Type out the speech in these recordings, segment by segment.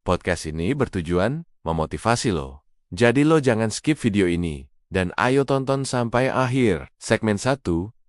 Podcast ini bertujuan memotivasi lo. Jadi lo jangan skip video ini. Dan ayo tonton sampai akhir. Segmen 1,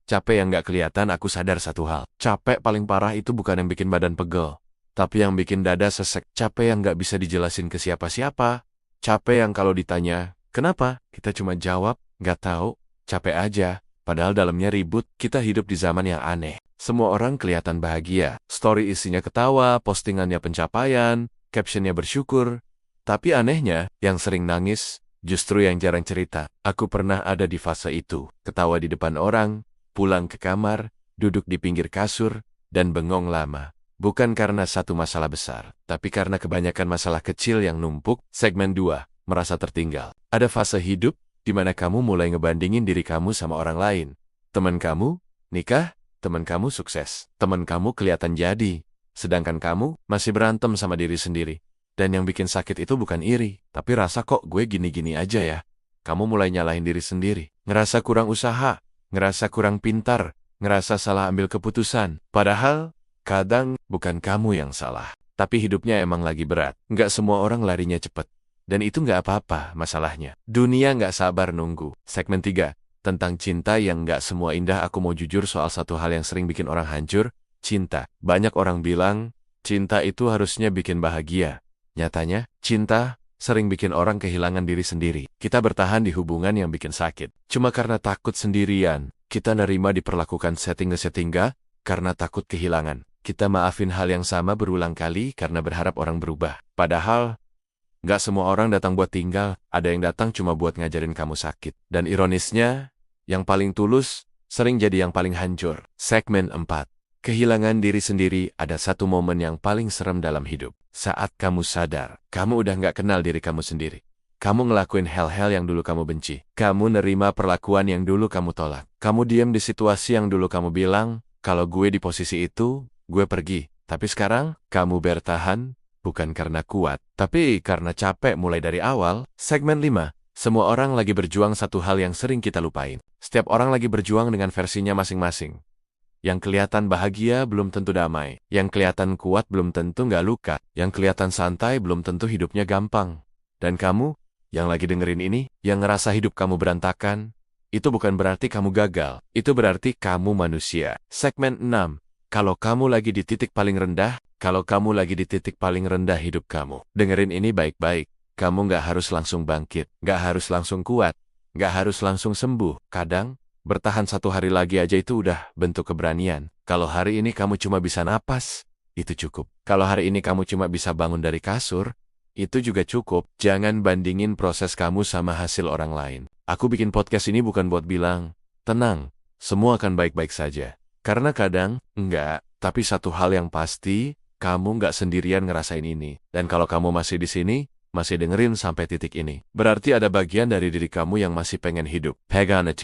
capek yang gak kelihatan. Aku sadar satu hal. Capek paling parah itu bukan yang bikin badan pegel, tapi yang bikin dada sesek. Capek yang gak bisa dijelasin ke siapa-siapa. Capek yang kalau ditanya, kenapa? Kita cuma jawab, gak tahu. Capek aja. Padahal dalamnya ribut. Kita hidup di zaman yang aneh. Semua orang kelihatan bahagia. Story isinya ketawa, postingannya pencapaian, captionnya bersyukur. Tapi anehnya, yang sering nangis, justru yang jarang cerita. Aku pernah ada di fase itu. Ketawa di depan orang, pulang ke kamar, duduk di pinggir kasur, dan bengong lama. Bukan karena satu masalah besar, tapi karena kebanyakan masalah kecil yang numpuk. Segmen 2, merasa tertinggal. Ada fase hidup di mana kamu mulai ngebandingin diri kamu sama orang lain. Teman kamu nikah, teman kamu sukses, teman kamu kelihatan jadi, sedangkan kamu masih berantem sama diri sendiri. Dan yang bikin sakit itu bukan iri, tapi rasa kok gue gini-gini aja ya. Kamu mulai nyalahin diri sendiri, ngerasa kurang usaha, ngerasa kurang pintar, ngerasa salah ambil keputusan. Padahal, kadang bukan kamu yang salah, tapi hidupnya emang lagi berat. Nggak semua orang larinya cepet. Dan itu nggak apa-apa masalahnya. Dunia nggak sabar nunggu. Segmen 3, tentang cinta yang nggak semua indah. Aku mau jujur soal satu hal yang sering bikin orang hancur, cinta. Banyak orang bilang, cinta itu harusnya bikin bahagia. Nyatanya, cinta sering bikin orang kehilangan diri sendiri. Kita bertahan di hubungan yang bikin sakit. Cuma karena takut sendirian. Kita nerima diperlakukan settingga, karena takut kehilangan. Kita maafin hal yang sama berulang kali karena berharap orang berubah. Padahal, nggak semua orang datang buat tinggal, ada yang datang cuma buat ngajarin kamu sakit. Dan ironisnya, yang paling tulus sering jadi yang paling hancur. Segmen 4, kehilangan diri sendiri. Ada satu momen yang paling serem dalam hidup. Saat kamu sadar, kamu udah nggak kenal diri kamu sendiri. Kamu ngelakuin hal-hal yang dulu kamu benci. Kamu nerima perlakuan yang dulu kamu tolak. Kamu diam di situasi yang dulu kamu bilang, kalau gue di posisi itu, gue pergi. Tapi sekarang, kamu bertahan, bukan karena kuat, tapi karena capek mulai dari awal. Segmen 5, semua orang lagi berjuang. Satu hal yang sering kita lupain. Setiap orang lagi berjuang dengan versinya masing-masing. Yang kelihatan bahagia belum tentu damai. Yang kelihatan kuat belum tentu nggak luka. Yang kelihatan santai belum tentu hidupnya gampang. Dan kamu, yang lagi dengerin ini, yang ngerasa hidup kamu berantakan, itu bukan berarti kamu gagal. Itu berarti kamu manusia. Segmen 6, kalau kamu lagi di titik paling rendah, kalau kamu lagi di titik paling rendah hidup kamu, dengerin ini baik-baik. Kamu nggak harus langsung bangkit, nggak harus langsung kuat, nggak harus langsung sembuh. Kadang, bertahan satu hari lagi aja itu udah bentuk keberanian. Kalau hari ini kamu cuma bisa napas, itu cukup. Kalau hari ini kamu cuma bisa bangun dari kasur, itu juga cukup. Jangan bandingin proses kamu sama hasil orang lain. Aku bikin podcast ini bukan buat bilang, tenang, semua akan baik-baik saja. Karena kadang, enggak. Tapi satu hal yang pasti, kamu nggak sendirian ngerasain ini. Dan kalau kamu masih di sini, masih dengerin sampai titik ini, berarti ada bagian dari diri kamu yang masih pengen hidup. Hang on it.